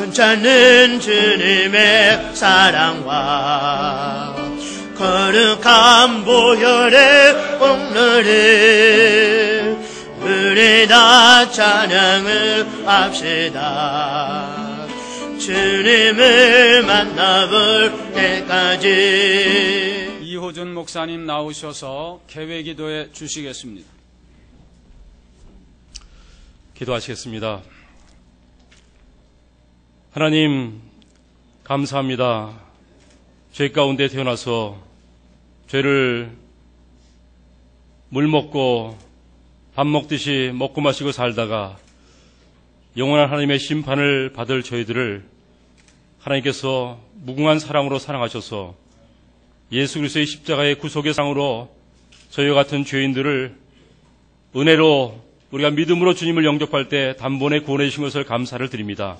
원찮는 주님의 사랑과 거룩한 보혈의 공로를 우리 다 찬양을 합시다. 주님을 만나볼 때까지. 이호준 목사님 나오셔서 개회기도해 주시겠습니다. 기도하시겠습니다. 하나님, 감사합니다. 죄 가운데 태어나서 죄를 물 먹고 밥 먹듯이 먹고 마시고 살다가 영원한 하나님의 심판을 받을 저희들을 하나님께서 무궁한 사랑으로 사랑하셔서 예수 그리스도의 십자가의 구속의 상으로 저희와 같은 죄인들을 은혜로 우리가 믿음으로 주님을 영접할 때 단번에 구원해 주신 것을 감사를 드립니다.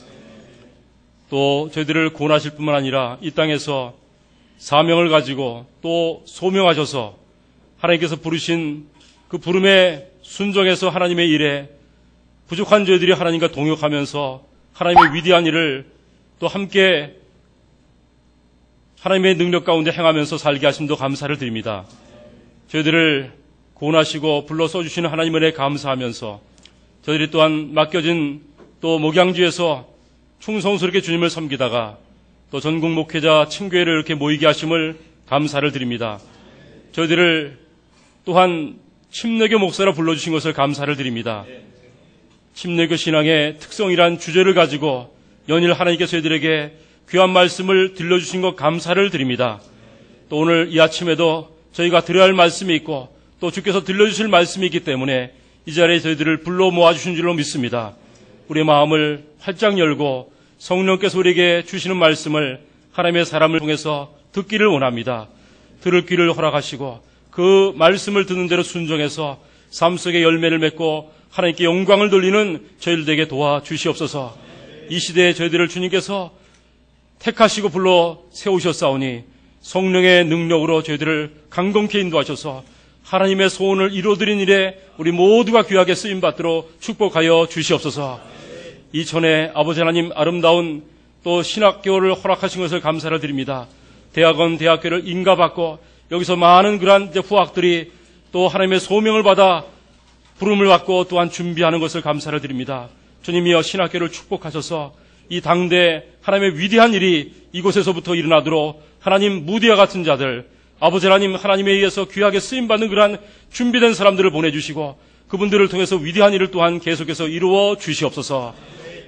또 저희들을 구원하실 뿐만 아니라 이 땅에서 사명을 가지고 또 소명하셔서 하나님께서 부르신 그 부름에 순종해서 하나님의 일에 부족한 저희들이 하나님과 동역하면서 하나님의 위대한 일을 또 함께 하나님의 능력 가운데 행하면서 살게 하심도 감사를 드립니다. 저희들을 구원하시고 불러 써주시는 하나님의 은혜에 감사하면서 저희들이 또한 맡겨진 또 목양지에서 충성스럽게 주님을 섬기다가 또 전국 목회자 친교회를 이렇게 모이게 하심을 감사를 드립니다. 저희들을 또한 침례교 목사라 불러주신 것을 감사를 드립니다. 침례교 신앙의 특성이란 주제를 가지고 연일 하나님께서 저희들에게 귀한 말씀을 들려주신 것 감사를 드립니다. 또 오늘 이 아침에도 저희가 들어야 할 말씀이 있고 또 주께서 들려주실 말씀이 있기 때문에 이 자리에 저희들을 불러 모아주신 줄로 믿습니다. 우리의 마음을 활짝 열고 성령께서 우리에게 주시는 말씀을 하나님의 사람을 통해서 듣기를 원합니다. 들을 귀를 허락하시고 그 말씀을 듣는 대로 순종해서 삶 속에 열매를 맺고 하나님께 영광을 돌리는 저희들에게 도와주시옵소서. 이 시대에 저희들을 주님께서 택하시고 불러 세우셨사오니 성령의 능력으로 저희들을 강건케 인도하셔서 하나님의 소원을 이루어드린 일에 우리 모두가 귀하게 쓰임받도록 축복하여 주시옵소서. 이전에 아버지 하나님 아름다운 또 신학교를 허락하신 것을 감사를 드립니다. 대학원, 대학교를 인가받고 여기서 많은 그러한 후학들이 또 하나님의 소명을 받아 부름을 받고 또한 준비하는 것을 감사를 드립니다. 주님이여 신학교를 축복하셔서 이 당대 하나님의 위대한 일이 이곳에서부터 일어나도록 하나님 무디와 같은 자들, 아버지 하나님 하나님에 의해서 귀하게 쓰임받는 그러한 준비된 사람들을 보내주시고 그분들을 통해서 위대한 일을 또한 계속해서 이루어 주시옵소서.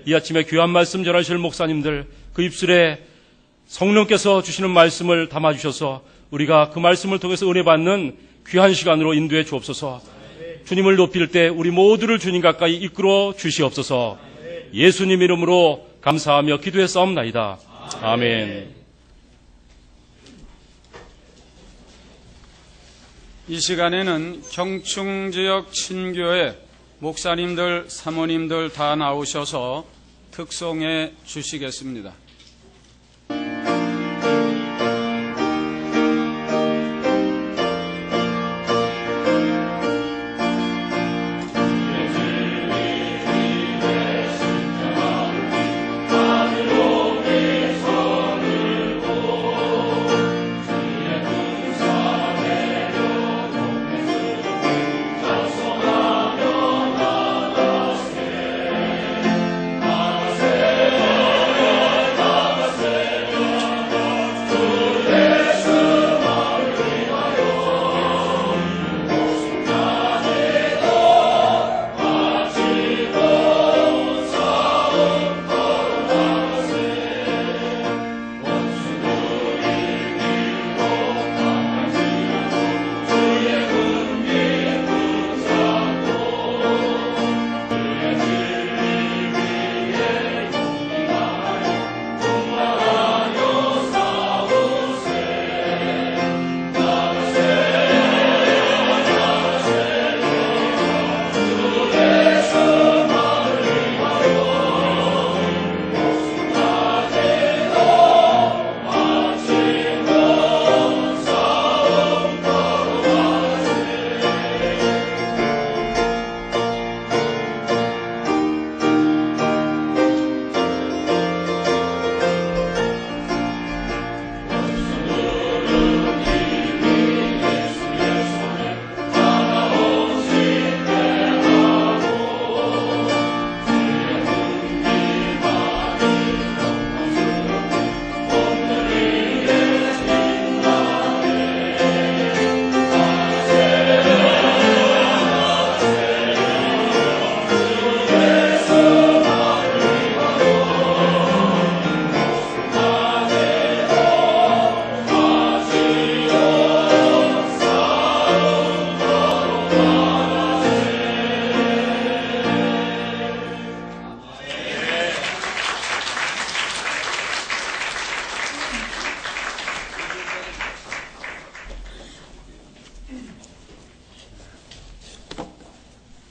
이 아침에 귀한 말씀 전하실 목사님들 그 입술에 성령께서 주시는 말씀을 담아주셔서 우리가 그 말씀을 통해서 은혜 받는 귀한 시간으로 인도해 주옵소서. 주님을 높일 때 우리 모두를 주님 가까이 이끌어 주시옵소서. 예수님 이름으로 감사하며 기도해 싸움나이다. 아멘. 이 시간에는 경충지역 친교회 목사님들, 사모님들 다 나오셔서 특송해 주시겠습니다.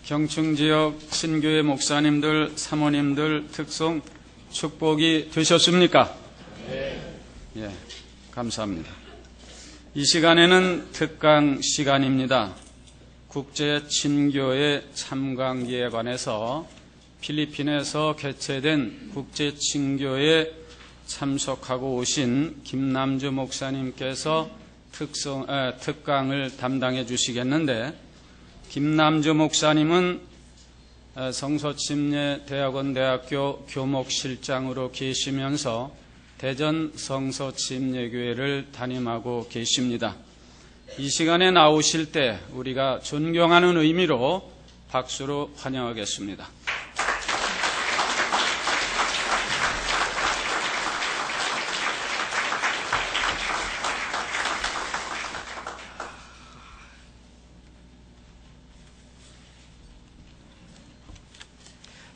경충지역 친교회 목사님들, 사모님들 특송 축복이 되셨습니까? 네. 예, 감사합니다. 이 시간에는 특강 시간입니다. 국제 친교회 참관기에 관해서 필리핀에서 개최된 국제 친교회에 참석하고 오신 김남주 목사님께서 특강을 담당해 주시겠는데, 김남주 목사님은 성서침례대학원대학교 교목실장으로 계시면서 대전 성서침례교회를 담임하고 계십니다. 이 시간에 나오실 때 우리가 존경하는 의미로 박수로 환영하겠습니다.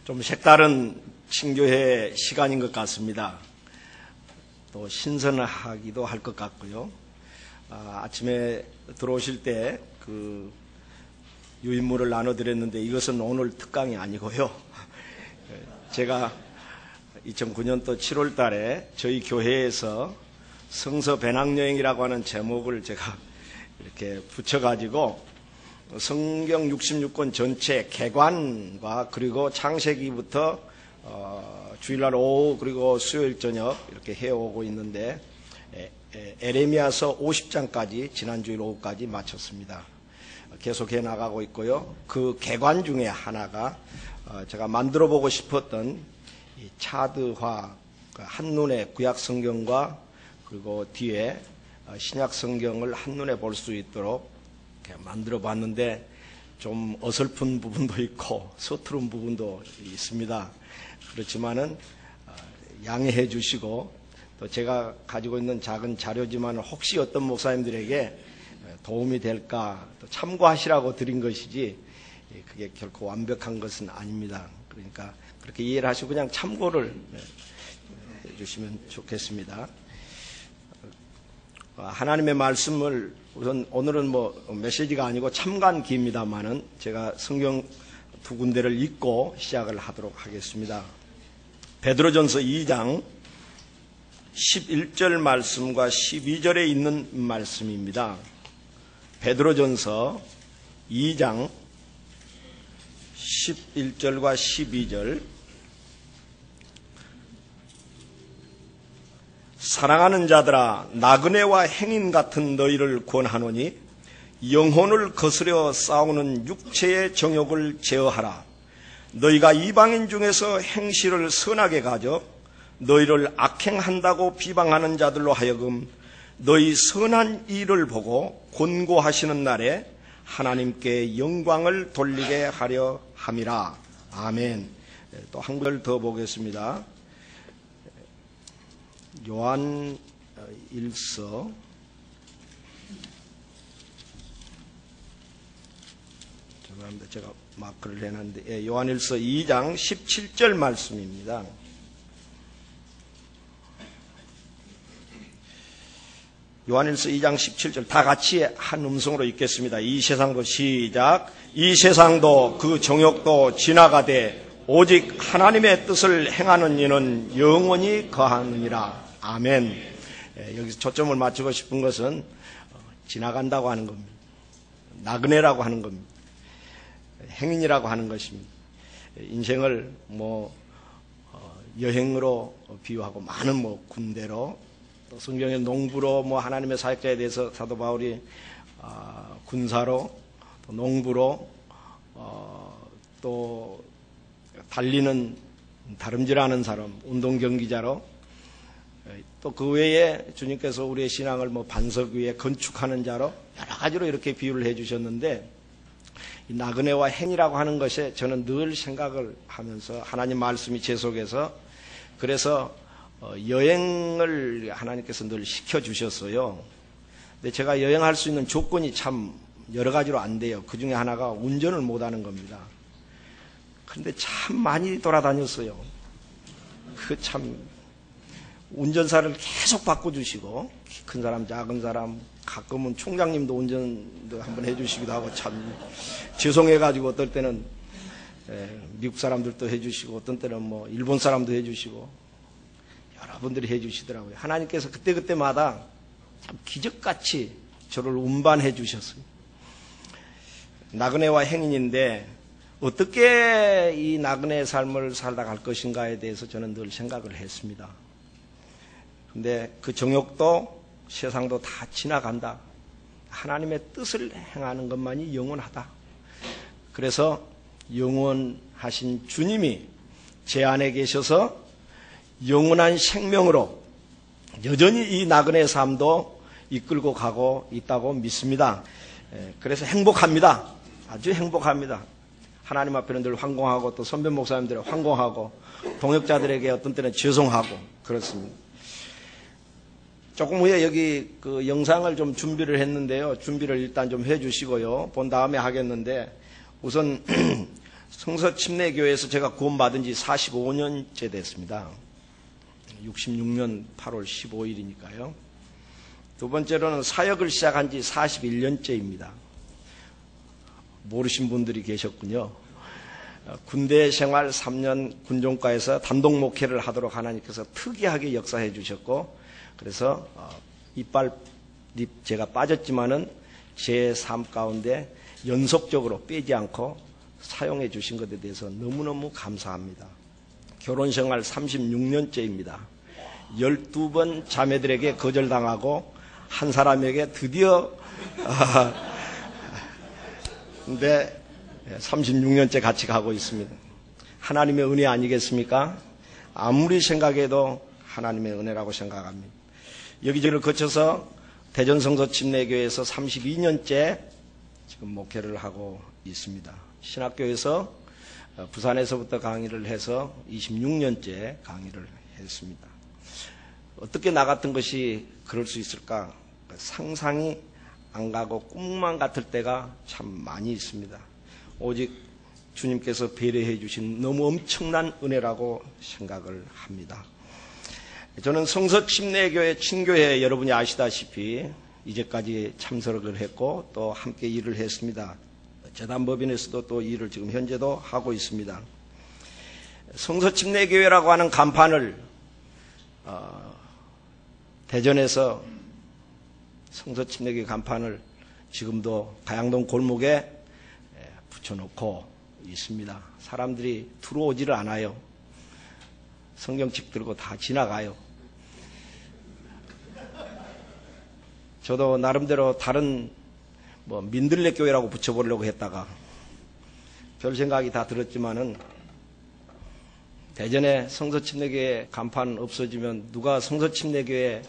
좀 색다른 친교회 시간인 것 같습니다. 또 신선하기도 할 것 같고요. 아침에 들어오실 때 그 유인물을 나눠드렸는데 이것은 오늘 특강이 아니고요. 제가 2009년도 7월 달에 저희 교회에서 성서 배낭여행이라고 하는 제목을 제가 이렇게 붙여가지고 성경 66권 전체 개관과 그리고 창세기부터 주일날 오후 그리고 수요일 저녁 이렇게 해오고 있는데 에레미야서 50장까지 지난주일 오후까지 마쳤습니다. 계속 해나가고 있고요. 그 개관 중에 하나가 제가 만들어보고 싶었던 이 차드화, 한눈에 구약 성경과 그리고 뒤에 신약 성경을 한눈에 볼 수 있도록 만들어 봤는데 좀 어설픈 부분도 있고 서투른 부분도 있습니다. 그렇지만은 양해해 주시고, 또 제가 가지고 있는 작은 자료지만 혹시 어떤 목사님들에게 도움이 될까 또 참고하시라고 드린 것이지 그게 결코 완벽한 것은 아닙니다. 그러니까 그렇게 이해를 하시고 그냥 참고를 해 주시면 좋겠습니다. 하나님의 말씀을 우선 오늘은 메시지가 아니고 참관기입니다만은 제가 성경 두 군데를 읽고 시작을 하도록 하겠습니다. 베드로전서 2장 11절 말씀과 12절에 있는 말씀입니다. 베드로전서 2장 11절과 12절. 사랑하는 자들아, 나그네와 행인 같은 너희를 권하노니 영혼을 거스려 싸우는 육체의 정욕을 제어하라. 너희가 이방인 중에서 행실을 선하게 가져 너희를 악행한다고 비방하는 자들로 하여금 너희 선한 일을 보고 권고하시는 날에 하나님께 영광을 돌리게 하려 함이라. 아멘. 또 한 구절 더 보겠습니다. 요한 1서 죄송합니다. 제가 마크를 해놨는데 요한 1서 2장 17절 말씀입니다. 요한일서 2장 17절 다 같이 한 음성으로 읽겠습니다. 이 세상도 시작. 이 세상도 그 정욕도 지나가되 오직 하나님의 뜻을 행하는 이는 영원히 거하느니라. 아멘. 여기서 초점을 맞추고 싶은 것은 지나간다고 하는 겁니다. 나그네라고 하는 겁니다. 행인이라고 하는 것입니다. 인생을 여행으로 비유하고 많은 군대로 또 성경의 농부로 하나님의 사역자에 대해서 사도 바울이 군사로 또 농부로 또 달리는 다름질하는 사람 운동 경기자로 또 그 외에 주님께서 우리의 신앙을 반석 위에 건축하는 자로 여러 가지로 이렇게 비유를 해 주셨는데 이 나그네와 행이라고 하는 것에 저는 늘 생각을 하면서 하나님 말씀이 제 속에서 그래서 여행을 하나님께서 늘 시켜주셨어요. 근데 제가 여행할 수 있는 조건이 참 여러 가지로 안 돼요. 그 중에 하나가 운전을 못하는 겁니다. 그런데 참 많이 돌아다녔어요. 운전사를 계속 바꿔주시고 큰 사람 작은 사람 가끔은 총장님도 운전도 한번 해주시기도 하고 참 죄송해가지고 어떨 때는 미국 사람들도 해주시고 어떤 때는 뭐 일본 사람도 해주시고 여러분들이 해주시더라고요. 하나님께서 그때그때마다 참 기적같이 저를 운반해 주셨어요. 나그네와 행인인데 어떻게 이 나그네의 삶을 살다 갈 것인가에 대해서 저는 늘 생각을 했습니다. 근데 그 정욕도 세상도 다 지나간다. 하나님의 뜻을 행하는 것만이 영원하다. 그래서 영원하신 주님이 제 안에 계셔서 영원한 생명으로 여전히 이 나그네 삶도 이끌고 가고 있다고 믿습니다. 그래서 행복합니다. 아주 행복합니다. 하나님 앞에는 늘 황공하고 또 선배 목사님들은 황공하고 동역자들에게 어떤 때는 죄송하고 그렇습니다. 조금 후에 여기 그 영상을 좀 준비를 했는데요. 준비를 일단 좀 해주시고요. 본 다음에 하겠는데 우선 성서침례교회에서 제가 구원받은 지 45년째 됐습니다. 66년 8월 15일이니까요. 두 번째로는 사역을 시작한 지 41년째입니다. 모르신 분들이 계셨군요. 군대 생활 3년 군종과에서 단독 목회를 하도록 하나님께서 특이하게 역사해 주셨고, 그래서 이빨 제가 빠졌지만은 제 삶 가운데 연속적으로 빼지 않고 사용해 주신 것에 대해서 너무너무 감사합니다. 결혼 생활 36년째입니다. 12번 자매들에게 거절당하고 한 사람에게 드디어 근데 36년째 같이 가고 있습니다. 하나님의 은혜 아니겠습니까? 아무리 생각해도 하나님의 은혜라고 생각합니다. 여기저기를 거쳐서 대전성서침례교회에서 32년째 지금 목회를 하고 있습니다. 신학교에서 부산에서부터 강의를 해서 26년째 강의를 했습니다. 어떻게 나 같은 것이 그럴 수 있을까? 상상이 안 가고 꿈만 같을 때가 참 많이 있습니다. 오직 주님께서 배려해 주신 너무 엄청난 은혜라고 생각을 합니다. 저는 성서침례교회 친교회 여러분이 아시다시피 이제까지 참석을 했고 또 함께 일을 했습니다. 재단법인에서도 또 일을 지금 현재도 하고 있습니다. 성서침례교회라고 하는 간판을 대전에서 성서침례교회 간판을 지금도 가양동 골목에 붙여놓고 있습니다. 사람들이 들어오지를 않아요. 성경책 들고 다 지나가요. 저도 나름대로 다른 민들레 교회라고 붙여보려고 했다가 별 생각이 다 들었지만은 대전에 성서침례교회 간판 없어지면 누가 성서침례교회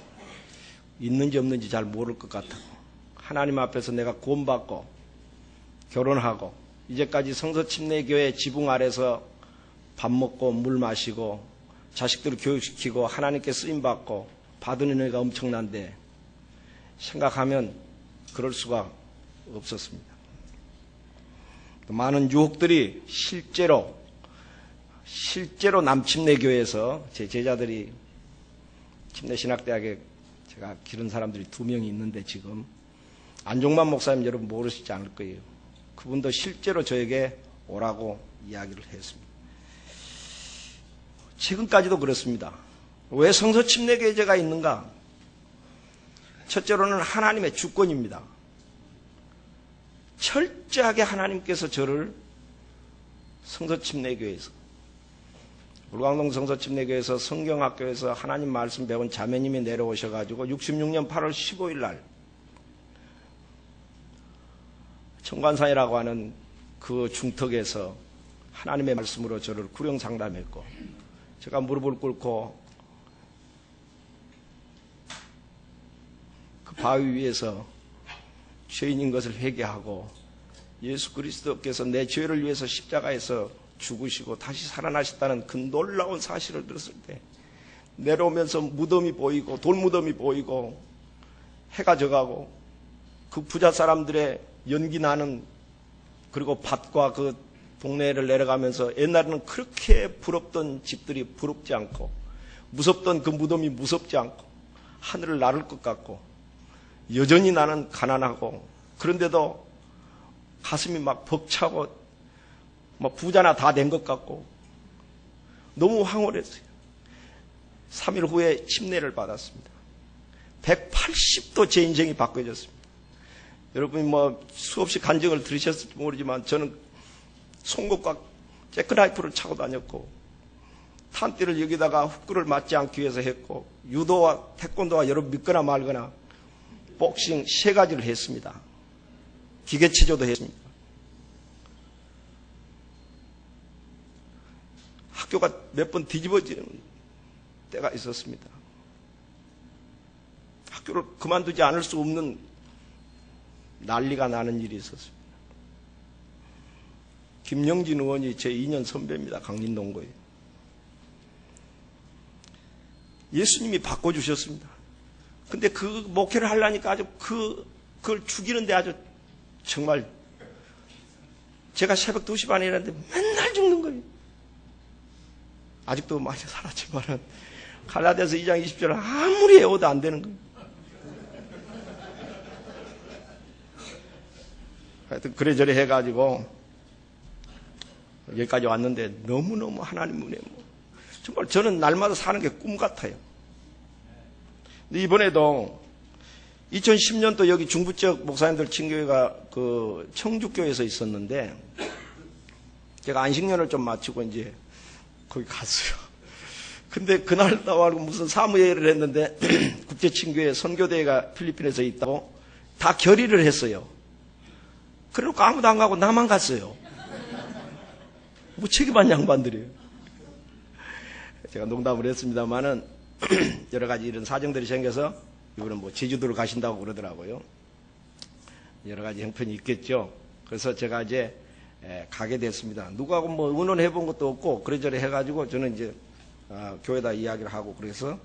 있는지 없는지 잘 모를 것 같아요. 하나님 앞에서 내가 구원받고 결혼하고 이제까지 성서침례교회 지붕 아래서 밥 먹고 물 마시고 자식들을 교육시키고 하나님께 쓰임받고 받은 은혜가 엄청난데 생각하면 그럴 수가 없었습니다. 많은 유혹들이 실제로 남침례교회에서 제 제자들이 침례신학대학에 제가 기른 사람들이 2명이 있는데 지금 안종만 목사님 여러분 모르시지 않을 거예요. 그분도 실제로 저에게 오라고 이야기를 했습니다. 지금까지도 그렇습니다. 왜 성서침례교회제가 있는가? 첫째로는 하나님의 주권입니다. 철저하게 하나님께서 저를 성서침례교회에서 울광동 성서침례교회에서 성경학교에서 하나님 말씀 배운 자매님이 내려오셔가지고 66년 8월 15일 날 청관산이라고 하는 그 중턱에서 하나님의 말씀으로 저를 구령 상담했고 제가 무릎을 꿇고 그 바위 위에서 죄인인 것을 회개하고 예수 그리스도께서 내 죄를 위해서 십자가에서 죽으시고 다시 살아나셨다는 그 놀라운 사실을 들었을 때 내려오면서 무덤이 보이고 돌무덤이 보이고 해가 져가고 그 부자 사람들의 연기 나는 그리고 밭과 그 동네를 내려가면서 옛날에는 그렇게 부럽던 집들이 부럽지 않고 무섭던 그 무덤이 무섭지 않고 하늘을 나를 것 같고 여전히 나는 가난하고 그런데도 가슴이 막 벅차고 뭐 부자나 다 된 것 같고 너무 황홀했어요. 3일 후에 침례를 받았습니다. 180도 제 인생이 바뀌어졌습니다. 여러분이 뭐 수없이 간증을 들으셨을지 모르지만 저는 송곳과 재크나이프를 차고 다녔고 탄띠를 여기다가 훅구를 맞지 않기 위해서 했고 유도와 태권도와 여러분 믿거나 말거나 복싱 3가지를 했습니다. 기계체조도 했습니다. 학교가 몇 번 뒤집어지는 때가 있었습니다. 학교를 그만두지 않을 수 없는 난리가 나는 일이 있었습니다. 김영진 의원이 제 2년 선배입니다. 강진동고에. 예수님이 바꿔주셨습니다. 근데 그 목회를 하려니까 아주 그걸 죽이는데 아주 정말 제가 새벽 2시 반에 일어났는데 맨날 죽는 거예요. 아직도 많이 살았지만은 갈라디아서 2장 20절 아무리 외워도 안 되는 거예요. 하여튼 그래저래 해가지고 여기까지 왔는데 너무너무 하나님 은혜 정말 저는 날마다 사는 게 꿈 같아요. 근데 이번에도 2010년도 여기 중부 지역 목사님들 친교회가 그 청주교에서 있었는데 제가 안식년을 좀 마치고 이제 거기 갔어요. 근데 그날 나와서 무슨 사무회의를 했는데 국제친교회 선교대회가 필리핀에서 있다고 다 결의를 했어요. 그래놓고 아무도 안 가고 나만 갔어요. 무책임한 양반들이에요. 제가 농담을 했습니다만은 여러 가지 이런 사정들이 생겨서 이번엔 뭐 제주도를 가신다고 그러더라고요. 여러 가지 형편이 있겠죠. 그래서 제가 이제 가게 됐습니다. 누구하고 뭐 의논해 본 것도 없고 그래저래 해가지고 저는 이제 교회에다 이야기를 하고 그래서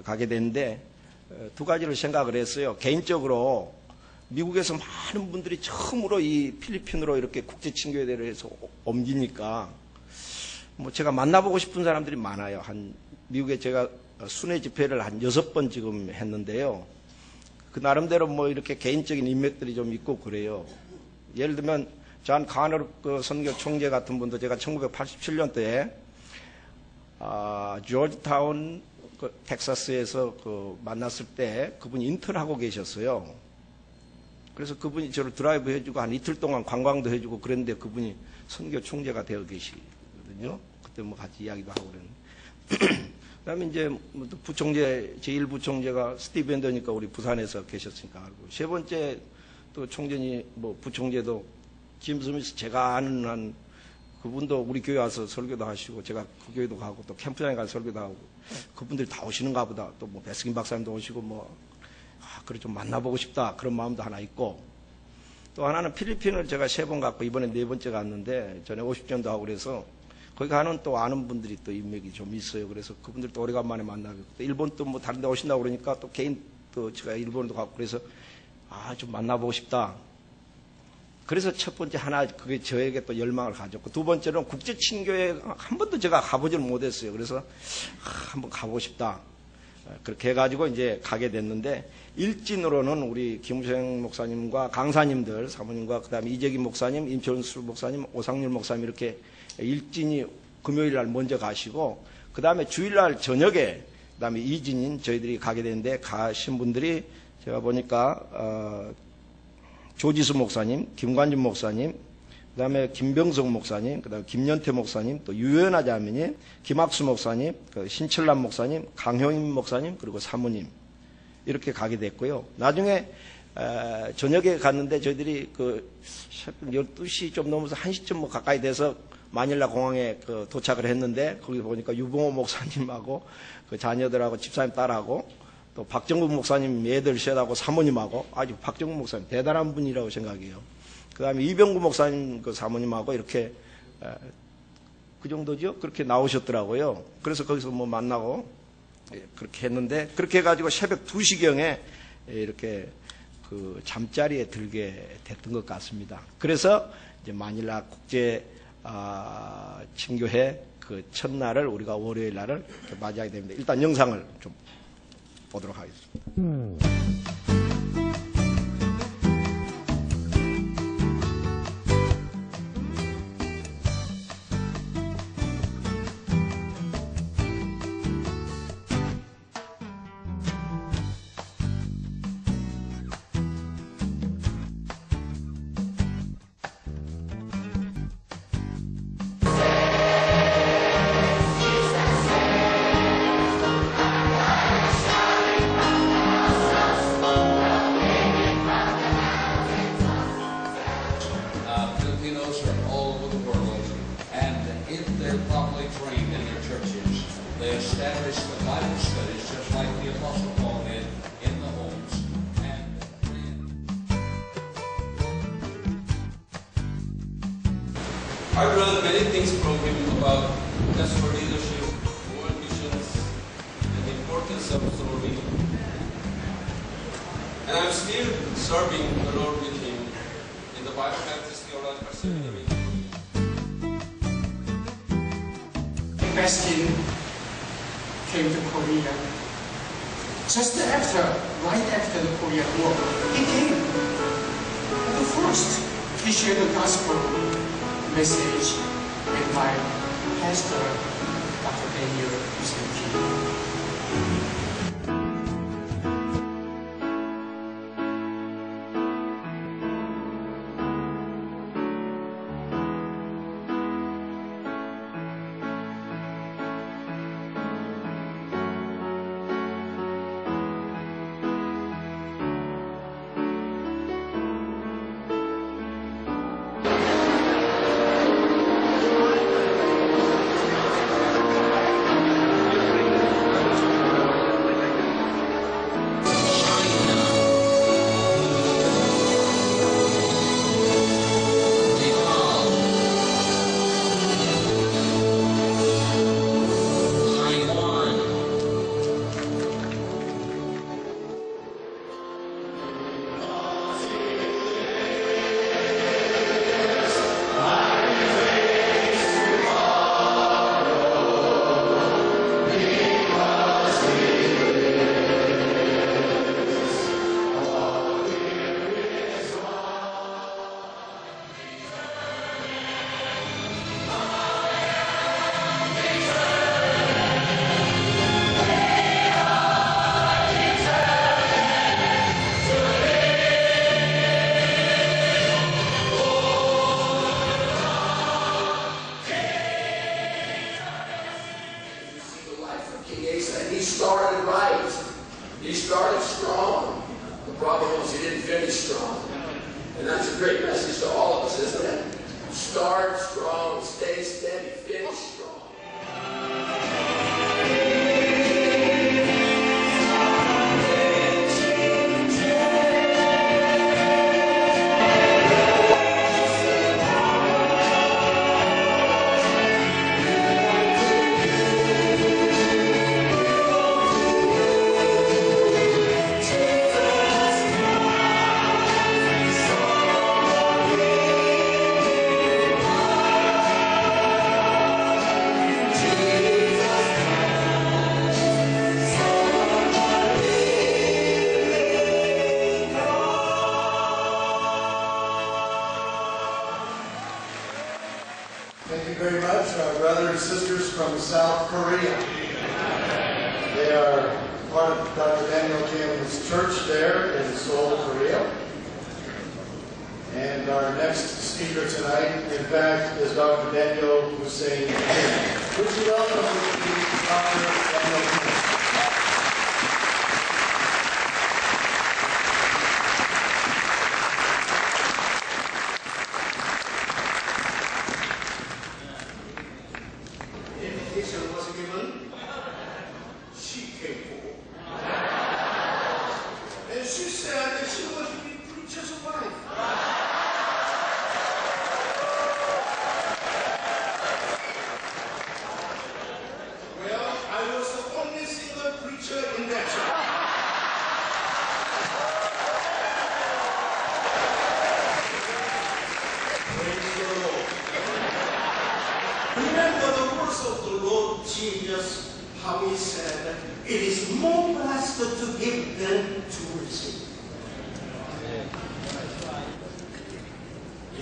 가게 됐는데 2가지를 생각을 했어요. 개인적으로 미국에서 많은 분들이 처음으로 이 필리핀으로 이렇게 국제친교회대를 해서 옮기니까 뭐 제가 만나보고 싶은 사람들이 많아요. 미국에 제가 순회 집회를 한 6번 지금 했는데요. 그 나름대로 뭐 이렇게 개인적인 인맥들이 좀 있고 그래요. 예를 들면 존 카너 그 선교 총재 같은 분도 제가 1987년도에 조지타운 그 텍사스에서 그 만났을 때 그분이 인턴하고 계셨어요. 그래서 그분이 저를 드라이브 해주고 한 이틀 동안 관광도 해주고 그랬는데 그분이 선교 총재가 되어 계시거든요. 그때 뭐 같이 이야기도 하고 그랬는데. 그 다음에 이제 부총재, 제1부총재가 스티브 밴더니까 우리 부산에서 계셨으니까 알고. 3번째 또 총재니 뭐 부총재도 짐 스미스 제가 아는 한 그분도 우리 교회 와서 설교도 하시고 제가 그 교회도 가고 또 캠프장에 가서 설교도 하고 그분들이 다 오시는가 보다. 또 뭐 배스긴 박사님도 오시고 뭐 그래 좀 만나보고 싶다 그런 마음도 하나 있고 또 하나는 필리핀을 제가 3번 갔고 이번에 4번째 갔는데 전에 50전도 하고 그래서 거기 가는 또 아는 분들이 또 인맥이 좀 있어요. 그래서 그분들도 오래간만에 만나고 또 일본 또 뭐 다른 데 오신다고 그러니까 또 개인 또 제가 일본도 가고 그래서 좀 만나보고 싶다. 그래서 첫 번째 하나 그게 저에게 또 열망을 가졌고 2번째는 국제친교회 한 번도 제가 가보질 못했어요. 그래서 한번 가보고 싶다. 그렇게 해가지고 이제 가게 됐는데 일진으로는 우리 김우생 목사님과 강사님들 사모님과 그 다음에 이재기 목사님, 임철수 목사님, 오상률 목사님 이렇게 일진이 금요일 날 먼저 가시고 그 다음에 주일날 저녁에 그 다음에 이진인 저희들이 가게 됐는데 가신 분들이 제가 보니까 조지수 목사님, 김관진 목사님, 그 다음에 김병석 목사님, 그 다음에 김연태 목사님, 또 유연아 자매님, 김학수 목사님, 신철남 목사님, 강효임 목사님, 그리고 사모님 이렇게 가게 됐고요. 나중에 저녁에 갔는데 저희들이 그 12시 좀 넘어서 1시쯤 뭐 가까이 돼서 마닐라 공항에 도착을 했는데 거기 보니까 유봉호 목사님하고 그 자녀들하고 집사님 딸하고 또 박정국 목사님 애들 셋하고 사모님하고 아주 박정국 목사님 대단한 분이라고 생각해요. 그 다음에 이병구 목사님 그 사모님하고 이렇게 그 정도죠? 그렇게 나오셨더라고요. 그래서 거기서 뭐 만나고 그렇게 했는데 그렇게 해가지고 새벽 2시경에 이렇게 그 잠자리에 들게 됐던 것 같습니다. 그래서 이제 마닐라 국제 친교회 그 첫날을 우리가 월요일 날을 맞이하게 됩니다. 일단 영상을 좀 보도록 하겠습니다. they're properly trained in their churches. They establish the Bible studies just like the Apostle Paul did in the homes. I learned many things from him about pastoral leadership, world missions, and the importance of serving. And I'm still serving the Lord with him in the Bible Baptist Theological Seminary. Baskin came to Korea. Just right after the Korean War, he came. And the first, he shared the gospel message with my pastor, Dr. Daniel Yusen-Kim. Thank you very much, our brothers and sisters from South Korea. They are part of Dr. Daniel Kim's church there in Seoul, Korea. And our next speaker tonight, in fact, is Dr. Daniel Hussein Kim. Would you welcome Dr. Daniel Kim?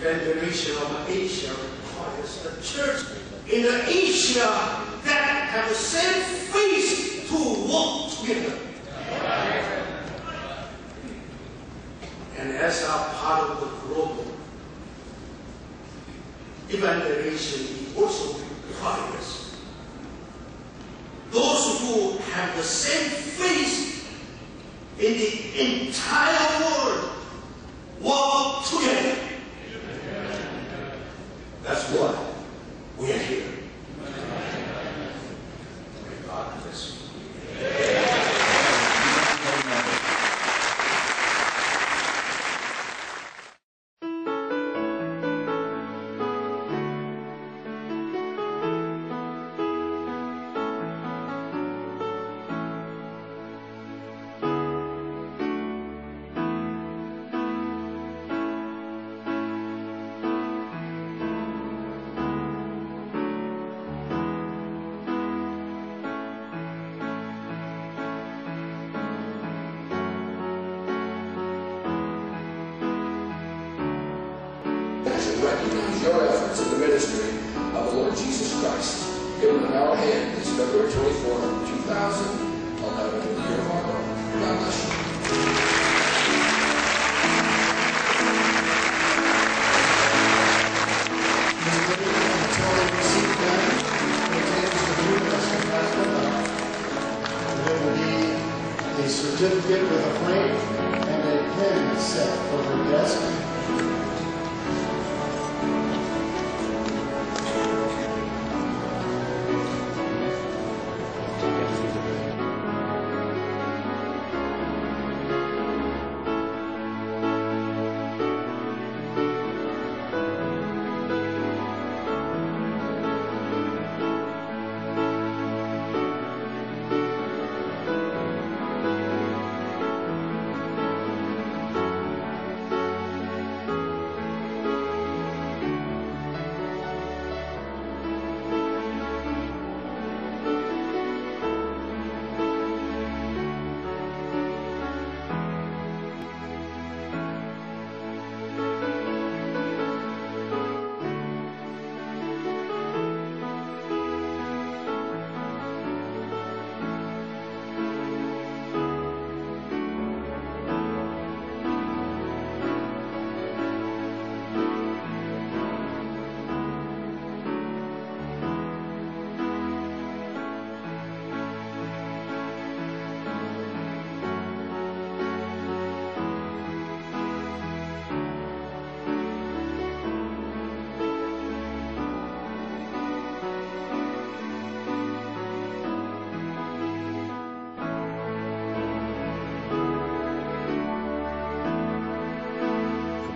Evangelization of Asia requires the church in Asia that have the same faith to walk together. And as a part of the global evangelization, it also requires those who have the same faith in the entire world walk together. That's why we are here. recognize your efforts in the ministry of the Lord Jesus Christ. Given in our hand this February 24th, 2011, in the year of our Lord. God bless you. A certificate with a frame and a pen set for her desk.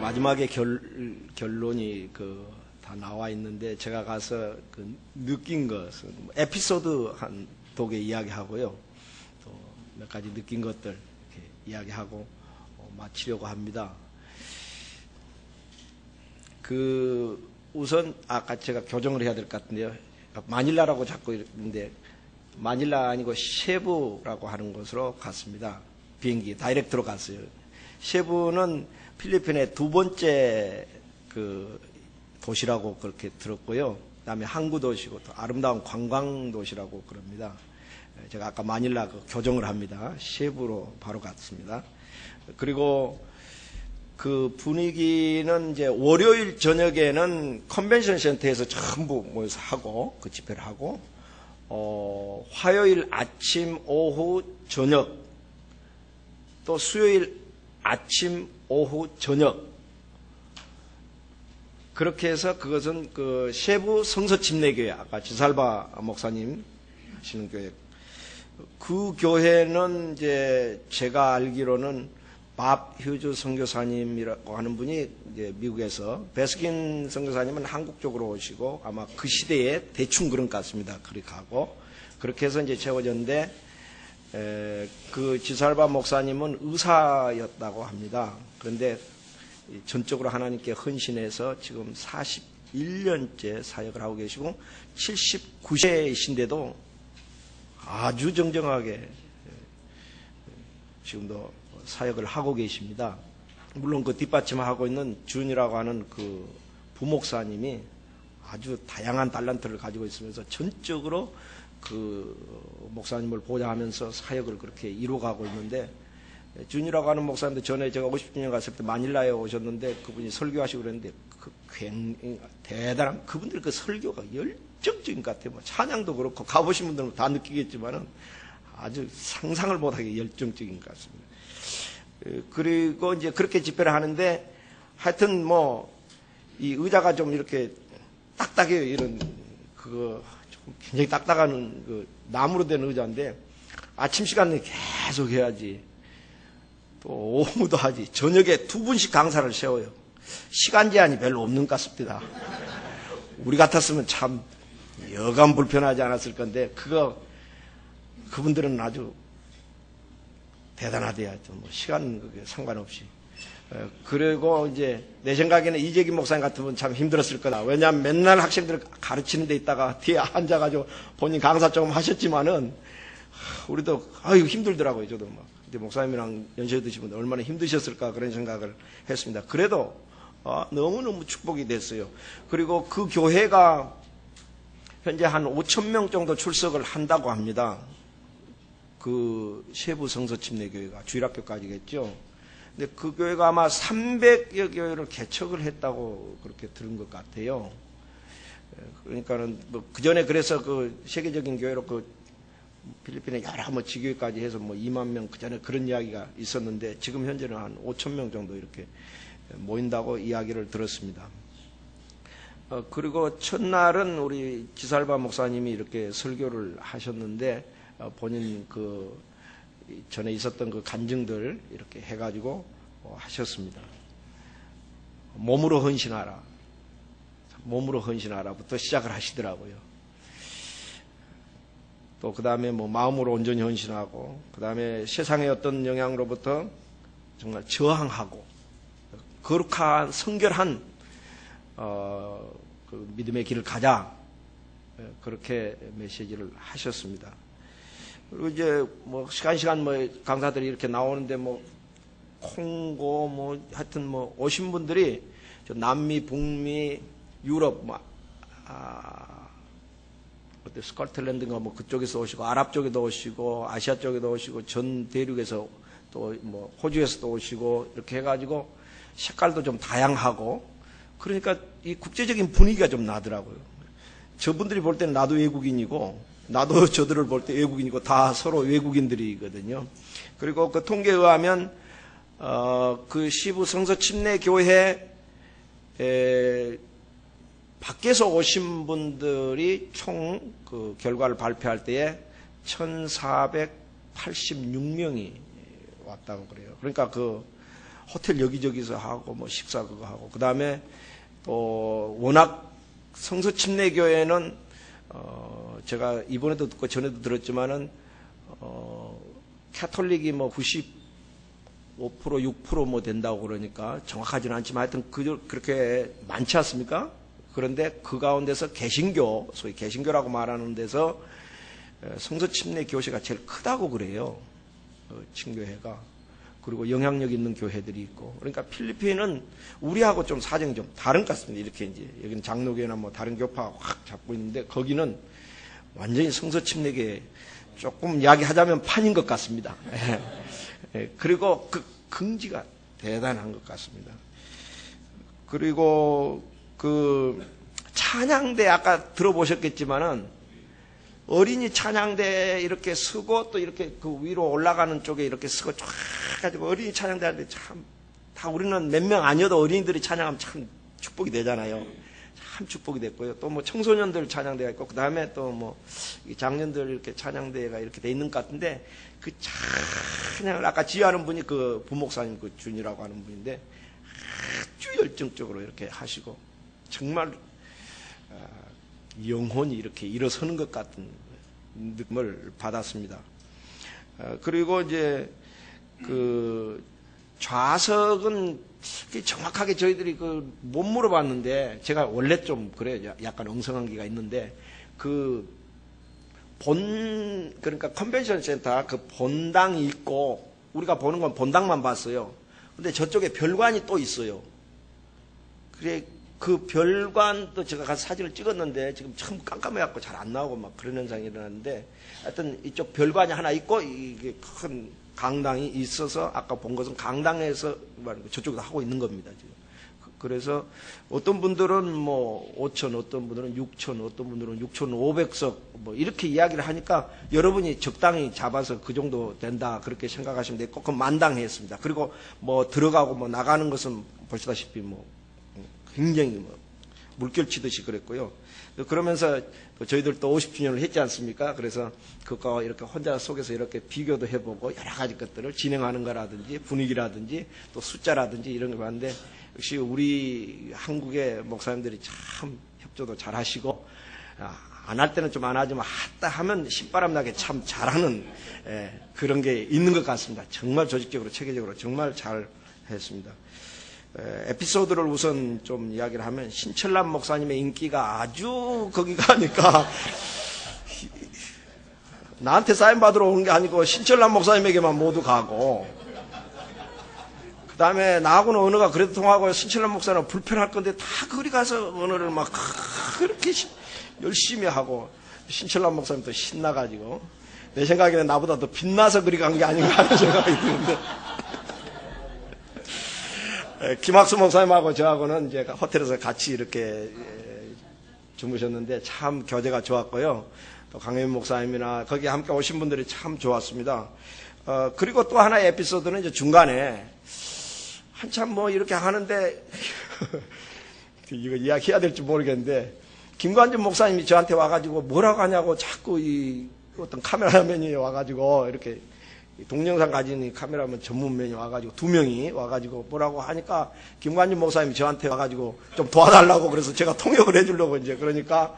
마지막에 결론이 다 나와 있는데 제가 가서 느낀 것은 에피소드 한 두 개 이야기하고요. 또 몇 가지 느낀 것들 이렇게 이야기하고 마치려고 합니다. 우선 아까 제가 교정을 해야 될 것 같은데요. 마닐라라고 자꾸 있는데 마닐라 아니고 세부라고 하는 곳으로 갔습니다. 비행기 다이렉트로 갔어요. 세부는 필리핀의 두 번째 도시라고 그렇게 들었고요. 그다음에 항구 도시고 또 아름다운 관광 도시라고 그럽니다. 제가 아까 마닐라 교정을 합니다. 세부로 바로 갔습니다. 그리고 그 분위기는 이제 월요일 저녁에는 컨벤션 센터에서 전부 모여서 하고 집회를 하고 화요일 아침, 오후, 저녁 또 수요일 아침, 오후, 저녁 그렇게 해서 그것은 세부 성서 침례교회 아까 지살바 목사님 하시는 교회 그 교회는 이제 제가 알기로는 밥 휴즈 선교사님이라고 하는 분이 이제 미국에서 베스킨 선교사님은 한국 쪽으로 오시고 아마 그 시대에 대충 그런 것 같습니다. 그렇게 하고 그렇게 해서 이제 채워졌는데 그 지살바 목사님은 의사였다고 합니다. 그런데 전적으로 하나님께 헌신해서 지금 41년째 사역을 하고 계시고 79세이신데도 아주 정정하게 지금도 사역을 하고 계십니다. 물론 그 뒷받침하고 있는 준이라고 하는 그 부목사님이 아주 다양한 달란트를 가지고 있으면서 전적으로 그 목사님을 보좌하면서 사역을 그렇게 이루어가고 있는데 준이라고 하는 목사님도 전에 제가 50주년 갔을 때 마닐라에 오셨는데 그분이 설교하시고 그랬는데 굉장히 대단한 그분들 그 설교가 열정적인 것 같아요. 뭐 찬양도 그렇고 가보신 분들은 다 느끼겠지만은 아주 상상을 못하게 열정적인 것 같습니다. 그리고 이제 그렇게 집회를 하는데 하여튼 뭐 이 의자가 좀 이렇게 딱딱해요. 이런 그거 좀 굉장히 딱딱한 그 나무로 된 의자인데 아침 시간에 계속 해야지. 또 오후도 하지. 저녁에 2분씩 강사를 세워요. 시간 제한이 별로 없는 것 같습니다. 우리 같았으면 참 여간 불편하지 않았을 건데 그분들은 아주 대단하대요. 뭐 시간 그게 상관없이. 그리고 이제 내 생각에는 이재기 목사님 같은 분 참 힘들었을 거다. 왜냐하면 맨날 학생들 가르치는 데 있다가 뒤에 앉아가지고 본인 강사 조금 하셨지만은 우리도 아유 힘들더라고요. 저도 막. 근데 목사님이랑 연세 드신 분들 얼마나 힘드셨을까 그런 생각을 했습니다. 그래도 너무너무 축복이 됐어요. 그리고 그 교회가 현재 한 5,000명 정도 출석을 한다고 합니다. 그 세부 성서 침례교회가 주일학교까지겠죠. 근데 그 교회가 아마 300여 교회를 개척을 했다고 그렇게 들은 것 같아요. 그러니까는 뭐 그 전에 그래서 그 세계적인 교회로 그 필리핀에 여러 뭐 지교회까지 해서 뭐 2만 명 그 전에 그런 이야기가 있었는데 지금 현재는 한 5,000명 정도 이렇게 모인다고 이야기를 들었습니다. 그리고 첫날은 우리 지살바 목사님이 이렇게 설교를 하셨는데 본인 그 전에 있었던 그 간증들 이렇게 해가지고 하셨습니다. 몸으로 헌신하라. 몸으로 헌신하라부터 시작을 하시더라고요. 또 그 다음에 뭐 마음으로 온전히 헌신하고 그 다음에 세상의 어떤 영향으로부터 정말 저항하고 거룩한 성결한 그 믿음의 길을 가자 그렇게 메시지를 하셨습니다. 그리고 이제 뭐 시간 뭐 강사들이 이렇게 나오는데 뭐 콩고 뭐 하여튼 뭐 오신 분들이 저 남미, 북미, 유럽 뭐 어때 스코틀랜드인가 뭐 그쪽에서 오시고 아랍 쪽에도 오시고 아시아 쪽에도 오시고 전 대륙에서 또 뭐 호주에서도 오시고 이렇게 해가지고 색깔도 좀 다양하고 그러니까 이 국제적인 분위기가 좀 나더라고요. 저분들이 볼 때는 나도 외국인이고 나도 저들을 볼 때 외국인이고 다 서로 외국인들이거든요. 그리고 그 통계에 의하면 그 시부 성서 침례 교회 밖에서 오신 분들이 총 그 결과를 발표할 때에 1,486명이 왔다고 그래요. 그러니까 그 호텔 여기저기서 하고 뭐 식사 그거 하고 그 다음에 또 워낙 성서 침례 교회는 제가 이번에도 듣고 전에도 들었지만은 캐톨릭이 뭐 95% 6% 뭐 된다고 그러니까 정확하지는 않지만 하여튼 그렇게 많지 않습니까? 그런데 그 가운데서 개신교, 소위 개신교라고 말하는 데서 성서 침례 교회가 제일 크다고 그래요. 친교회가. 그리고 영향력 있는 교회들이 있고. 그러니까 필리핀은 우리하고 좀 사정이 좀 다른 것 같습니다. 이렇게 이제 여기는 장로교나 뭐 다른 교파가 확 잡고 있는데 거기는 완전히 성서 침례교회 조금 이야기하자면 판인 것 같습니다. 그리고 그 긍지가 대단한 것 같습니다. 그리고 그 찬양대 아까 들어보셨겠지만은 어린이 찬양대 이렇게 서고 또 이렇게 그 위로 올라가는 쪽에 이렇게 서고 쫙 가지고 어린이 찬양대 하는데 참 다 우리는 몇 명 아니어도 어린이들이 찬양하면 참 축복이 되잖아요. 참 축복이 됐고요. 또 뭐 청소년들 찬양대가 있고 그 다음에 또 뭐 장년들 이렇게 찬양대가 이렇게 돼 있는 것 같은데 그 찬양을 아까 지휘하는 분이 그 부목사님 그 준이라고 하는 분인데 아주 열정적으로 이렇게 하시고 정말 영혼이 이렇게 일어서는 것 같은 느낌을 받았습니다. 그리고 이제 그 좌석은 정확하게 저희들이 그 못 물어봤는데 제가 원래 좀 그래요. 약간 엉성한 게가 있는데 그러니까 컨벤션 센터 그 본당이 있고 우리가 보는 건 본당만 봤어요. 근데 저쪽에 별관이 또 있어요. 그래 그 별관도 제가 가서 사진을 찍었는데 지금 참 깜깜해갖고 잘 안 나오고 막 그런 현상이 일어났는데 하여튼 이쪽 별관이 하나 있고 이게 큰 강당이 있어서 아까 본 것은 강당에서 저쪽에서 하고 있는 겁니다. 지금. 그래서 어떤 분들은 뭐 5천, 어떤 분들은 6천, 어떤 분들은 6,500석 뭐 이렇게 이야기를 하니까 여러분이 적당히 잡아서 그 정도 된다 그렇게 생각하시면 되고 그건 만당했습니다. 그리고 뭐 들어가고 뭐 나가는 것은 보시다시피 뭐 굉장히 뭐 물결 치듯이 그랬고요. 그러면서 저희들도 50주년을 했지 않습니까? 그래서 그거 이렇게 혼자 속에서 이렇게 비교도 해보고 여러 가지 것들을 진행하는 거라든지 분위기라든지 또 숫자라든지 이런 거 봤는데 역시 우리 한국의 목사님들이 참 협조도 잘 하시고 안 할 때는 좀 안 하지만 했다 하면 신바람 나게 참 잘하는 그런 게 있는 것 같습니다. 정말 조직적으로 체계적으로 정말 잘 했습니다. 에피소드를 우선 좀 이야기를 하면 신철남 목사님의 인기가 아주 거기 가니까 나한테 사인 받으러 온 게 아니고 신철남 목사님에게만 모두 가고 그 다음에 나하고는 언어가 그래도 통하고 신철남 목사는 불편할 건데 다 그리 가서 언어를 막 그렇게 열심히 하고 신철남 목사님도 신나가지고 내 생각에는 나보다 더 빛나서 그리 간 게 아닌가 하는 생각이 드는데 김학수 목사님하고 저하고는 이제 호텔에서 같이 이렇게 주무셨는데 참 교제가 좋았고요. 또 강혜민 목사님이나 거기 함께 오신 분들이 참 좋았습니다. 그리고 또 하나의 에피소드는 이제 중간에 한참 뭐 이렇게 하는데 이거 이야기해야 될지 모르겠는데 김관준 목사님이 저한테 와가지고 뭐라고 하냐고 자꾸 이 어떤 카메라맨이 와가지고 이렇게 동영상 가진 카메라맨 전문맨이 와가지고 2명이 와가지고 뭐라고 하니까 김관준 목사님이 저한테 와가지고 좀 도와달라고 그래서 제가 통역을 해주려고 이제 그러니까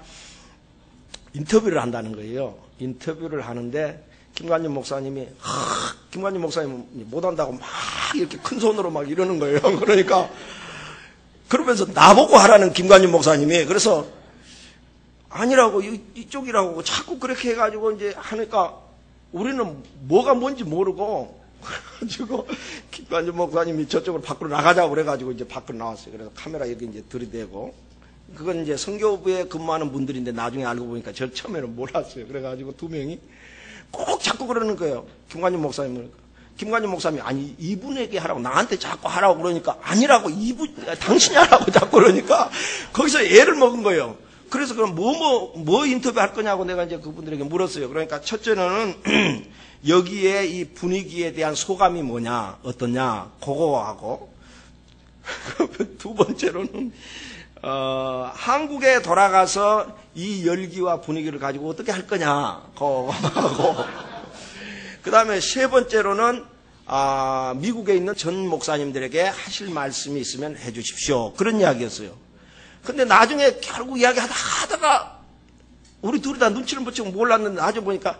인터뷰를 한다는 거예요. 인터뷰를 하는데 김관준 목사님이 김관준 목사님 못한다고 막 이렇게 큰 손으로 막 이러는 거예요. 그러니까 그러면서 나보고 하라는 김관준 목사님이 그래서 아니라고 이쪽이라고 자꾸 그렇게 해가지고 이제 하니까 우리는 뭐가 뭔지 모르고 그래가지고 김관준 목사님이 저쪽으로 밖으로 나가자고 그래가지고 이제 밖으로 나왔어요. 그래서 카메라 여기 이제 들이대고 그건 이제 선교부에 근무하는 분들인데 나중에 알고 보니까 저 처음에는 몰랐어요. 그래가지고 2명이 꼭 자꾸 그러는 거예요. 김관준 목사님을. 김관준 목사님이 아니 이분에게 하라고 나한테 자꾸 하라고 그러니까 아니라고 당신이 하라고 자꾸 그러니까 거기서 애를 먹은 거예요. 그래서 그럼 뭐 인터뷰 할 거냐고 내가 이제 그분들에게 물었어요. 그러니까 첫째는 여기에 이 분위기에 대한 소감이 뭐냐, 어떠냐, 그거 하고 두 번째로는 한국에 돌아가서 이 열기와 분위기를 가지고 어떻게 할 거냐, 그거 하고 그 다음에 세 번째로는 미국에 있는 전 목사님들에게 하실 말씀이 있으면 해 주십시오. 그런 이야기였어요. 근데 나중에 결국 이야기하다가 우리 둘이 다 눈치를 못 채고 몰랐는데 나중에 보니까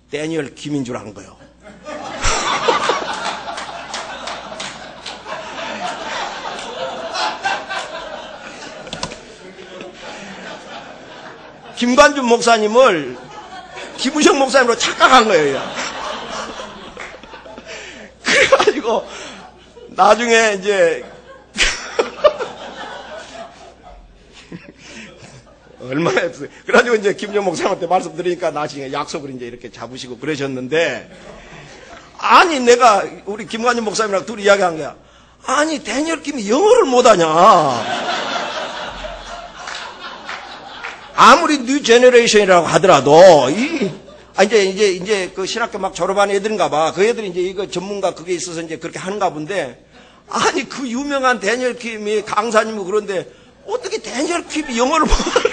데니얼 김인 줄 안 거예요. 김관준 목사님을 김우성 목사님으로 착각한 거예요. 그래가지고 나중에 이제 얼마나 했어요. 그래가지고 이제 김정 목사님한테 말씀드리니까 나중에 약속을 이제 이렇게 잡으시고 그러셨는데, 아니, 내가 우리 김관준 목사님이랑 둘이 이야기한 거야. 아니, 데니얼 김이 영어를 못하냐. 아무리 뉴 제너레이션이라고 하더라도, 이제 그 신학교 막 졸업한 애들인가 봐. 그 애들이 이제 이거 전문가 그게 있어서 이제 그렇게 하는가 본데, 아니, 그 유명한 데니얼 김이 강사님이고 그런데, 어떻게 데니얼 김이 영어를 못하냐.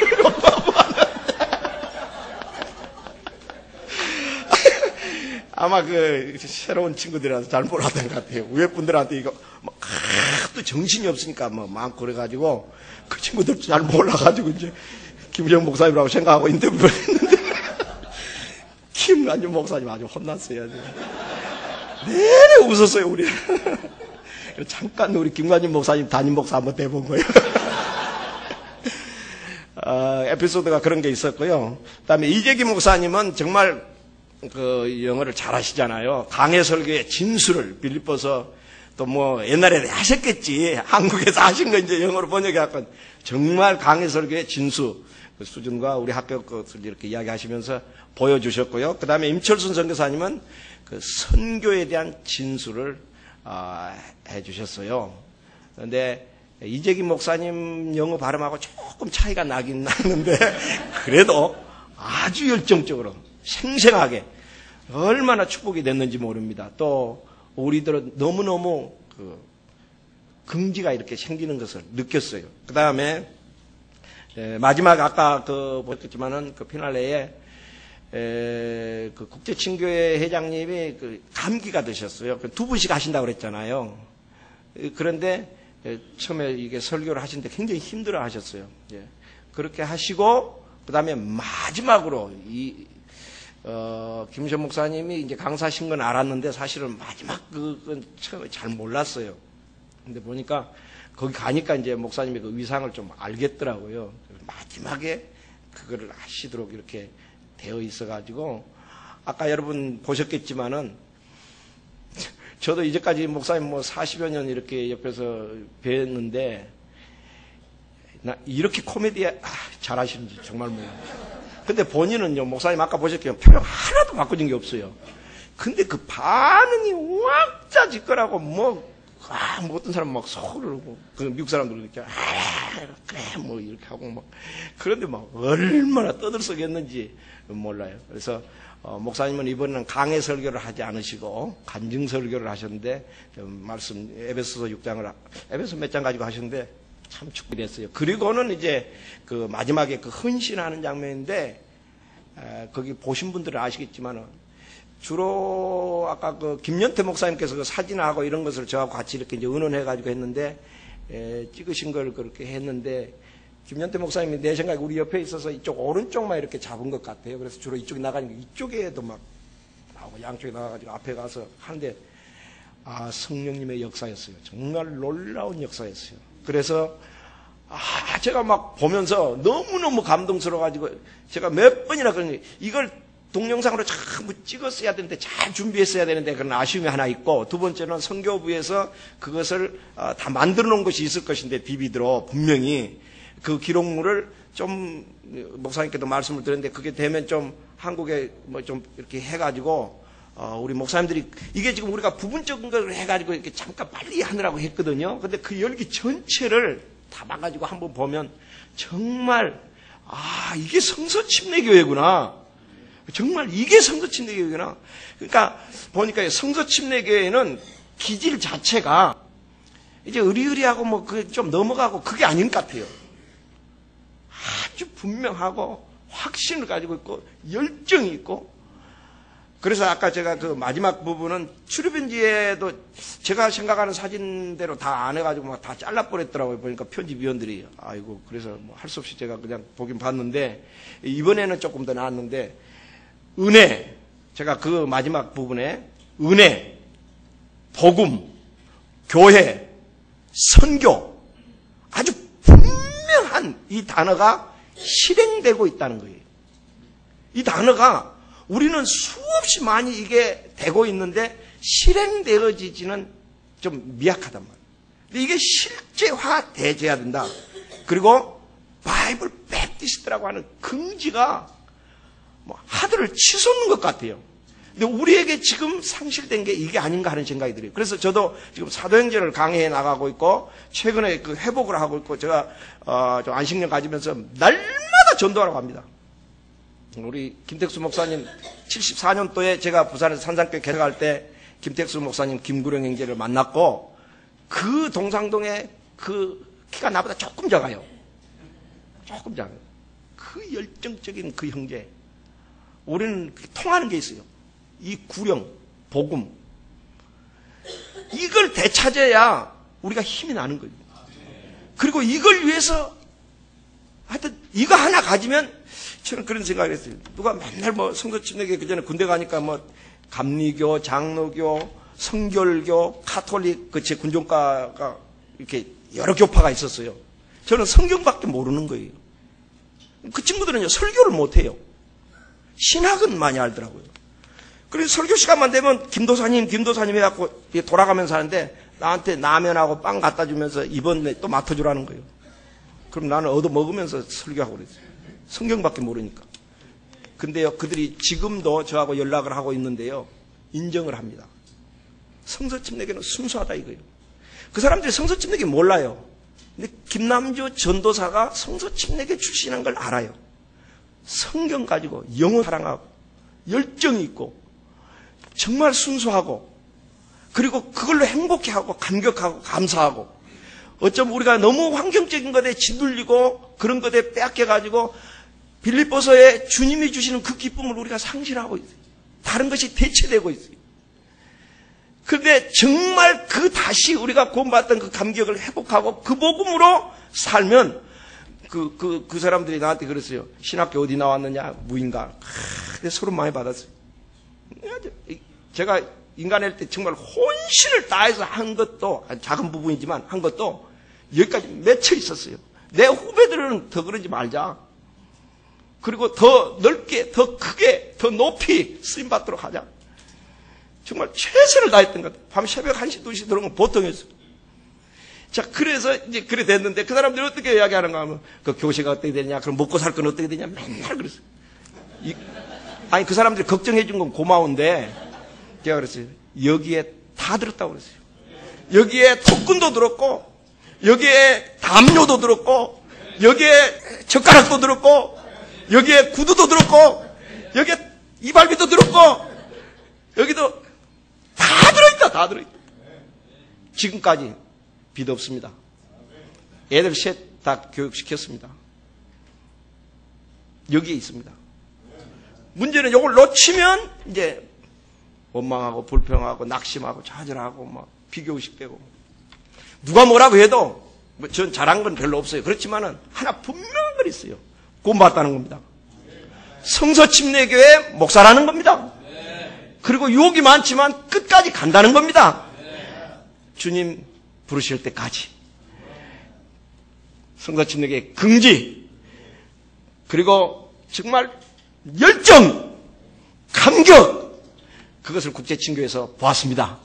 아마 그 새로운 친구들한테 잘 몰랐던 것 같아요. 위에 분들한테 이거 막 또 정신이 없으니까 뭐 많고 그래가지고 그 친구들도 잘 몰라가지고 이제 김정 목사님이라고 생각하고 인터뷰를 했는데 김관준 목사님 아주 혼났어요. 내내 웃었어요 우리. 잠깐 우리 김관준 목사님 담임 목사 한번 대본 거예요. 에피소드가 그런 게 있었고요. 그다음에 이재기 목사님은 정말 그 영어를 잘 하시잖아요. 강해 설교의 진수를 빌립보서 또 뭐 옛날에 하셨겠지. 한국에서 하신 거 이제 영어로 번역해갖고 정말 강해 설교의 진수 그 수준과 우리 학교 것을 이렇게 이야기하시면서 보여주셨고요. 그 다음에 임철순 선교사님은 그 선교에 대한 진수를 해주셨어요. 그런데 이재기 목사님 영어 발음하고 조금 차이가 나긴 나는데 그래도 아주 열정적으로 생생하게 얼마나 축복이 됐는지 모릅니다. 또 우리들은 너무너무 그 긍지가 이렇게 생기는 것을 느꼈어요. 그 다음에 마지막 아까 그 보셨겠지만은 그 피날레에 그 국제친교회 회장님이 그 감기가 드셨어요. 2분씩 하신다고 그랬잖아요. 그런데 처음에 이게 설교를 하시는데 굉장히 힘들어 하셨어요. 그렇게 하시고 그 다음에 마지막으로 김시현 목사님이 이제 강사하신 건 알았는데 사실은 마지막 그건 처음에 잘 몰랐어요. 근데 보니까 거기 가니까 이제 목사님의 그 위상을 좀 알겠더라고요. 마지막에 그거를 하시도록 이렇게 되어 있어가지고 아까 여러분 보셨겠지만은 저도 이제까지 목사님 40여 년 이렇게 옆에서 뵀는데, 나 이렇게 코미디 잘하시는지 정말 근데 본인은요, 목사님 아까 보셨기에 표정 하나도 바꿔준 게 없어요. 근데 그 반응이 왁자 짓거라고 어떤 사람 막 속으로 그 미국 사람들은 이렇게 그래 이렇게 하고 그런데 얼마나 떠들썩했는지 몰라요. 그래서 목사님은 이번에는 강해 설교를 하지 않으시고 간증 설교를 하셨는데 말씀 에베소서 6장을 에베소 몇 장 가지고 하셨는데 참 축복됐어요. 그리고는 이제 그 마지막에 그 헌신하는 장면인데 거기 보신 분들은 아시겠지만은 주로 아까 그 김연태 목사님께서 그 사진하고 이런 것을 저하고 같이 이렇게 이제 의논해가지고 했는데 찍으신 걸 그렇게 했는데 김연태 목사님이 내 생각에 우리 옆에 있어서 이쪽 오른쪽만 이렇게 잡은 것 같아요. 그래서 주로 이쪽이 나가니까 이쪽에도 막 나오고 양쪽에 나가가지고 앞에 가서 하는데 성령님의 역사였어요. 정말 놀라운 역사였어요. 그래서 제가 막 보면서 너무너무 감동스러워가지고 제가 몇 번이나 그런 이걸 동영상으로 전부 찍었어야 되는데 잘 준비했어야 되는데 그런 아쉬움이 하나 있고 두 번째는 선교부에서 그것을 다 만들어 놓은 것이 있을 것인데 DVD로 분명히 그 기록물을 좀 목사님께도 말씀을 드렸는데 그게 되면 좀 한국에 좀 이렇게 해가지고 우리 목사님들이 이게 지금 우리가 부분적인 걸 해가지고 이렇게 잠깐 빨리 하느라고 했거든요. 근데 그 열기 전체를 담아가지고 한번 보면 정말 이게 성서침례교회구나. 정말 이게 성서침례교회구나. 그러니까 보니까 성서침례교회는 기질 자체가 이제 의리의리하고 좀 넘어가고 그게 아닌 것 같아요. 아주 분명하고 확신을 가지고 있고 열정이 있고 그래서 아까 제가 그 마지막 부분은 출입인지에도 제가 생각하는 사진대로 다 안 해가지고 다 잘라버렸더라고요. 보니까 편집위원들이. 아이고, 그래서 할 수 없이 제가 그냥 보긴 봤는데, 이번에는 조금 더 나았는데, 은혜. 제가 그 마지막 부분에 은혜, 복음, 교회, 선교. 아주 분명한 이 단어가 실행되고 있다는 거예요. 이 단어가 우리는 수없이 많이 이게 되고 있는데 실행되어지지는 좀 미약하단 말이에요. 근데 이게 실제화되어야 된다. 그리고 바이블 베프티스트라고 하는 긍지가 하늘을 치솟는 것 같아요. 근데 우리에게 지금 상실된 게 이게 아닌가 하는 생각이 들어요. 그래서 저도 지금 사도행전을 강의해 나가고 있고 최근에 그 회복을 하고 있고 제가 좀 안식년 가지면서 날마다 전도하러 갑니다. 우리 김택수 목사님 74년도에 제가 부산에서 산상교회 개척할 때 김택수 목사님 김구령 형제를 만났고 그 동상동에 그 키가 나보다 조금 작아요. 조금 작아요. 그 열정적인 그 형제. 우리는 통하는 게 있어요. 이 구령, 복음. 이걸 되찾아야 우리가 힘이 나는 거예요. 그리고 이걸 위해서 하여튼 이거 하나 가지면 저는 그런 생각을 했어요. 누가 맨날 성서침례교회 그전에 군대 가니까 감리교, 장로교, 성결교, 카톨릭 제 군종과가 이렇게 여러 교파가 있었어요. 저는 성경밖에 모르는 거예요. 그 친구들은요 설교를 못해요. 신학은 많이 알더라고요. 그래서 설교 시간만 되면 김도사님 해갖고 돌아가면서 하는데 나한테 라면하고 빵 갖다 주면서 이번에 또 맡아주라는 거예요. 그럼 나는 얻어 먹으면서 설교하고 그랬어요. 성경밖에 모르니까. 근데요, 그들이 지금도 저하고 연락을 하고 있는데요, 인정을 합니다. 성서침례교는 순수하다 이거예요. 그 사람들이 성서침례교 몰라요. 근데 김남주 전도사가 성서침례교 출신한 걸 알아요. 성경 가지고 영혼 사랑하고 열정이 있고 정말 순수하고 그리고 그걸로 행복해하고 감격하고 감사하고 어쩌면 우리가 너무 환경적인 것에 짓눌리고 그런 것에 빼앗겨가지고 빌립보서에 주님이 주시는 그 기쁨을 우리가 상실하고 있어요. 다른 것이 대체되고 있어요. 그런데 정말 그 다시 우리가 구원받던 그 감격을 회복하고 그 복음으로 살면 그 사람들이 나한테 그랬어요. 신학교 어디 나왔느냐? 무인가. 서로 많이 받았어요. 제가 인간일 때 정말 혼신을 다해서 한 것도 작은 부분이지만 한 것도 여기까지 맺혀 있었어요. 내 후배들은 더 그러지 말자. 그리고 더 넓게, 더 크게, 더 높이 쓰임받도록 하자. 정말 최선을 다했던 것 같아요. 밤 새벽 1시, 2시 들어온 건 보통이었어요. 자, 그래서 이제 그래 됐는데 그 사람들이 어떻게 이야기하는가 하면 그 교세가 어떻게 되냐, 그럼 먹고 살 건 어떻게 되냐, 맨날 그랬어요. 아니, 그 사람들이 걱정해 준 건 고마운데 제가 그랬어요. 여기에 다 들었다고 그랬어요. 여기에 토큰도 들었고, 여기에 담요도 들었고, 여기에 젓가락도 들었고, 여기에 구두도 들었고, 여기에 이발비도 들었고, 여기도 다 들어있다, 다 들어있다. 지금까지 빚 없습니다. 애들 셋 다 교육시켰습니다. 여기에 있습니다. 문제는 이걸 놓치면 이제 원망하고 불평하고 낙심하고 좌절하고 막 비교의식되고 누가 뭐라고 해도 전 잘한 건 별로 없어요. 그렇지만은 하나 분명한 건 있어요. 구원받았다는 겁니다. 성서침례교회 목사라는 겁니다. 그리고 유혹이 많지만 끝까지 간다는 겁니다. 주님 부르실 때까지. 성서침례교회 긍지, 그리고 정말 열정, 감격, 그것을 국제친교에서 보았습니다.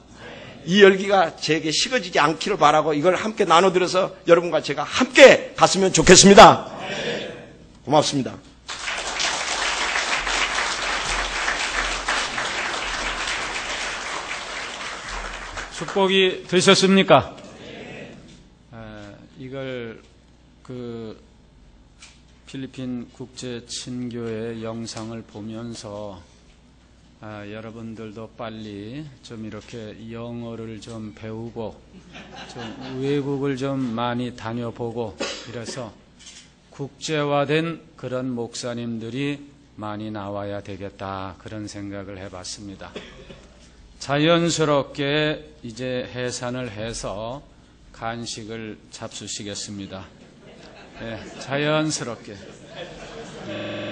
이 열기가 제게 식어지지 않기를 바라고 이걸 함께 나눠드려서 여러분과 제가 함께 갔으면 좋겠습니다. 고맙습니다. 축복이 되셨습니까? 이걸 필리핀 국제 친교의 영상을 보면서 여러분들도 빨리 좀 이렇게 영어를 좀 배우고 좀 외국을 좀 많이 다녀보고 이래서 국제화된 그런 목사님들이 많이 나와야 되겠다, 그런 생각을 해봤습니다. 자연스럽게 이제 해산을 해서 간식을 잡수시겠습니다. 네, 자연스럽게. 네.